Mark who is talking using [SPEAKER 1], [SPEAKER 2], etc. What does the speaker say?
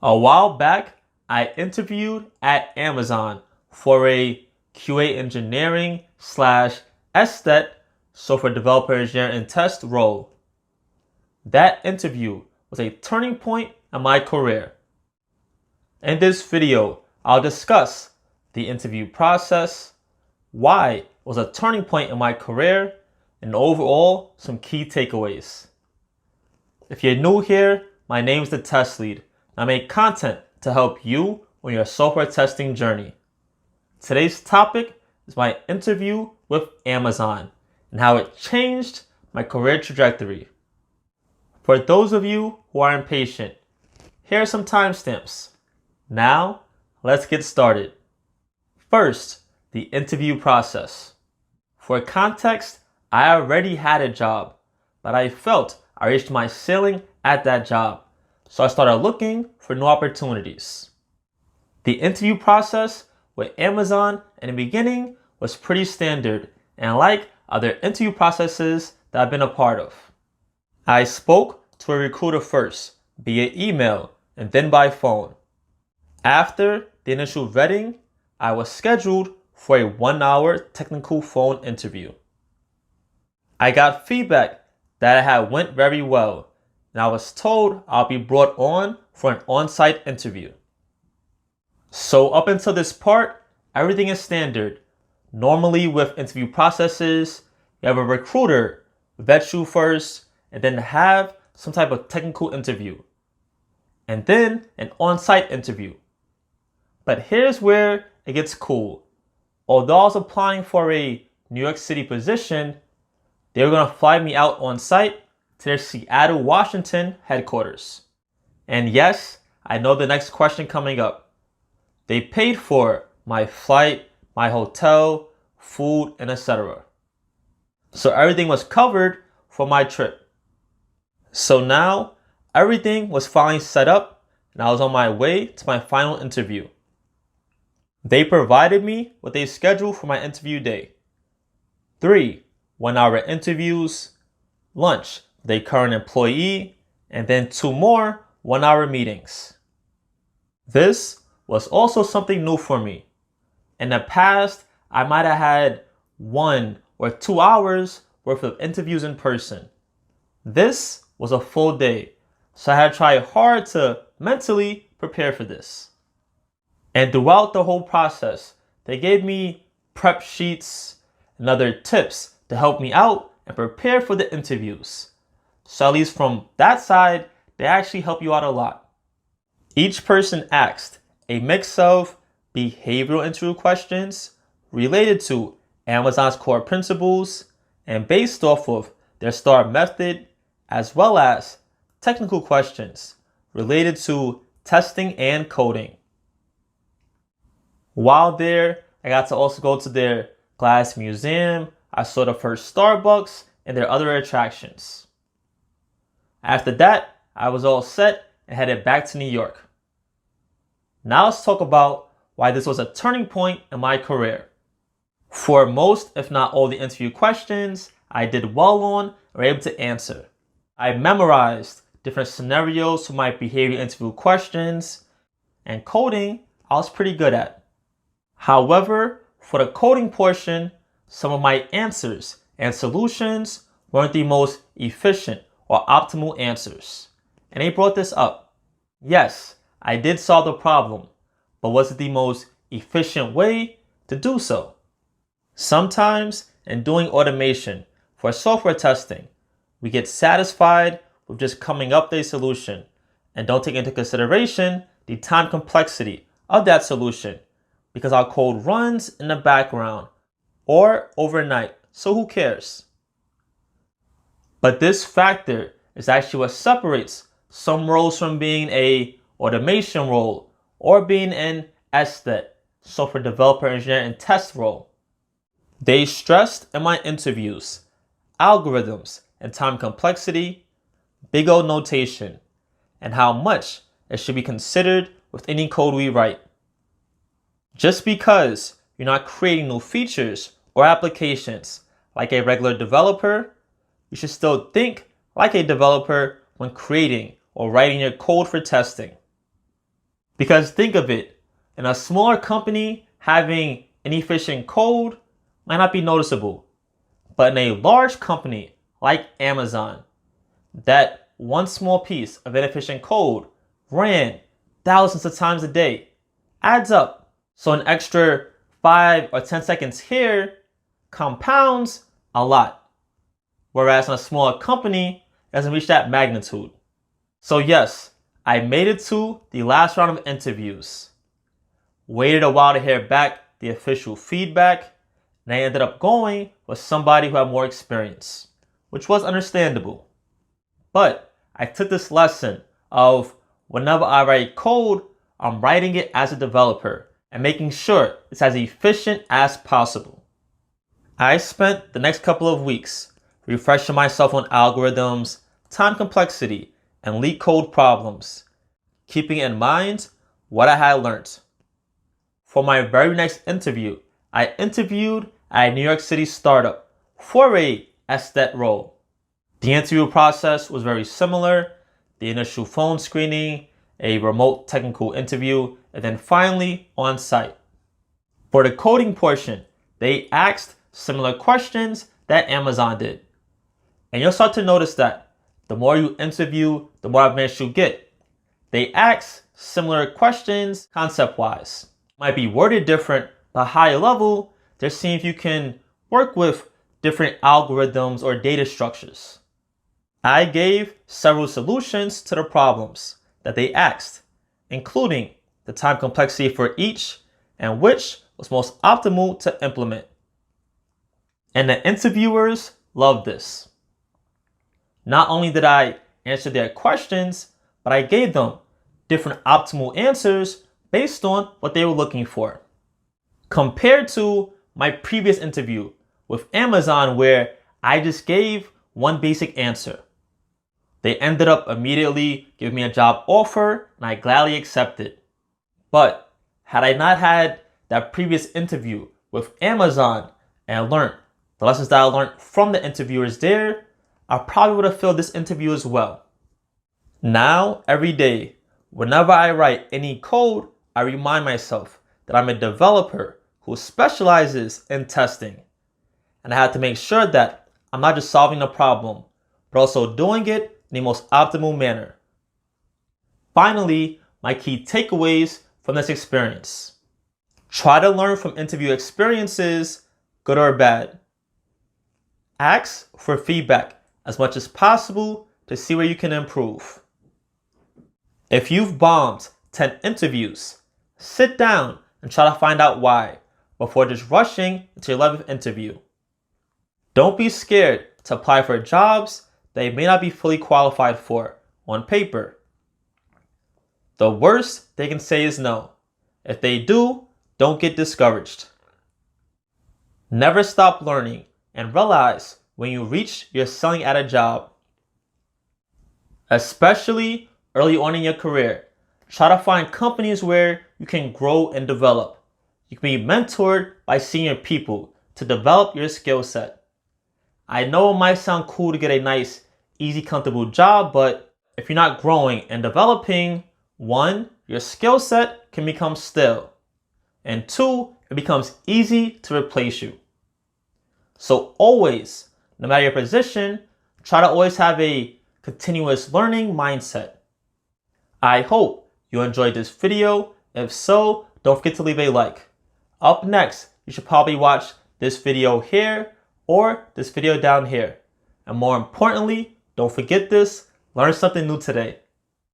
[SPEAKER 1] A while back, I interviewed at Amazon for a QA engineering slash SDET, software developer engineer and test role. That interview was a turning point in my career. In this video, I'll discuss the interview process, why it was a turning point in my career, and overall some key takeaways. If you're new here, my name is the Test Lead. I make content to help you on your software testing journey. Today's topic is my interview with Amazon and how it changed my career trajectory. For those of you who are impatient, here are some timestamps. Now, let's get started. First, the interview process. For context, I already had a job, but I felt I reached my ceiling at that job, so I started looking for new opportunities. The interview process with Amazon in the beginning was pretty standard and like other interview processes that I've been a part of. I spoke to a recruiter first, via email and then by phone. After the initial vetting, I was scheduled for a 1-hour technical phone interview. I got feedback that it had went very well, and I was told I'll be brought on for an on-site interview. So up until this part, everything is standard. Normally with interview processes, you have a recruiter vet you first and then have some type of technical interview, and then an on-site interview. But here's where it gets cool. Although I was applying for a New York City position, they were going to fly me out on site to their Seattle, Washington headquarters. And yes, I know the next question coming up. They paid for my flight, my hotel, food, and etc. So everything was covered for my trip. So now everything was finally set up and I was on my way to my final interview. They provided me with a schedule for my interview day. 3 1-hour interviews, lunch with a current employee, and then 2 more 1-hour meetings. This was also something new for me. In the past, I might have had 1 or 2 hours worth of interviews in person. This was a full day, so I had to try hard to mentally prepare for this. And throughout the whole process, they gave me prep sheets and other tips to help me out and prepare for the interviews. So at least from that side, they actually help you out a lot. Each person asked a mix of behavioral interview questions related to Amazon's core principles and based off of their STAR method, as well as technical questions related to testing and coding. While there, I got to also go to their glass museum. I saw the first Starbucks and their other attractions. After that, I was all set and headed back to New York. Now let's talk about why this was a turning point in my career. For most, if not all, the interview questions, I did well on and were able to answer. I memorized different scenarios for my behavior interview questions, and coding I was pretty good at. However, for the coding portion, some of my answers and solutions weren't the most efficient or optimal answers. And they brought this up. Yes, I did solve the problem, but was it the most efficient way to do so? Sometimes in doing automation for software testing, we get satisfied with just coming up with a solution and don't take into consideration the time complexity of that solution, because our code runs in the background or overnight, so who cares? But this factor is actually what separates some roles from being a automation role or being an SDET, software developer engineer and test role. They stressed in my interviews algorithms and time complexity, big O notation, and how much it should be considered with any code we write. Just because you're not creating new features or applications like a regular developer, you should still think like a developer when creating or writing your code for testing. Because think of it, in a smaller company, having inefficient code might not be noticeable. But in a large company like Amazon, that one small piece of inefficient code ran thousands of times a day adds up. So an extra 5 or 10 seconds here compounds a lot. Whereas in a smaller company, it doesn't reach that magnitude. So yes, I made it to the last round of interviews. Waited a while to hear back the official feedback, and I ended up going with somebody who had more experience, which was understandable. But I took this lesson of whenever I write code, I'm writing it as a developer and making sure it's as efficient as possible. I spent the next couple of weeks refreshing myself on algorithms, time complexity, and leak code problems, keeping in mind what I had learned. For my very next interview, I interviewed at a New York City startup for a SDET role. The interview process was very similar: the initial phone screening, a remote technical interview, and then finally on site. For the coding portion, they asked similar questions that Amazon did. And you'll start to notice that the more you interview, the more advanced you get. They ask similar questions concept-wise. Might be worded different, but high level, they're seeing if you can work with different algorithms or data structures. I gave several solutions to the problems that they asked, including the time complexity for each and which was most optimal to implement. And the interviewers loved this. Not only did I answer their questions, but I gave them different optimal answers based on what they were looking for. Compared to my previous interview with Amazon, where I just gave one basic answer. They ended up immediately giving me a job offer, and I gladly accepted. But had I not had that previous interview with Amazon and learned the lessons that I learned from the interviewers there, I probably would have failed this interview as well. Now, every day, whenever I write any code, I remind myself that I'm a developer who specializes in testing. And I have to make sure that I'm not just solving a problem, but also doing it in the most optimal manner. Finally, my key takeaways from this experience. Try to learn from interview experiences, good or bad. Ask for feedback as much as possible to see where you can improve. If you've bombed 10 interviews, sit down and try to find out why before just rushing into your 11th interview. Don't be scared to apply for jobs that you may not be fully qualified for on paper. The worst they can say is no. If they do, don't get discouraged. Never stop learning and realize when you reach your ceiling at a job. Especially early on in your career, try to find companies where you can grow and develop. You can be mentored by senior people to develop your skill set. I know it might sound cool to get a nice, easy, comfortable job, but if you're not growing and developing, 1, your skill set can become stale, and 2, it becomes easy to replace you. So always, no matter your position, try to always have a continuous learning mindset. I hope you enjoyed this video. If so, don't forget to leave a like. Up next, you should probably watch this video here or this video down here. And more importantly, don't forget this, learn something new today.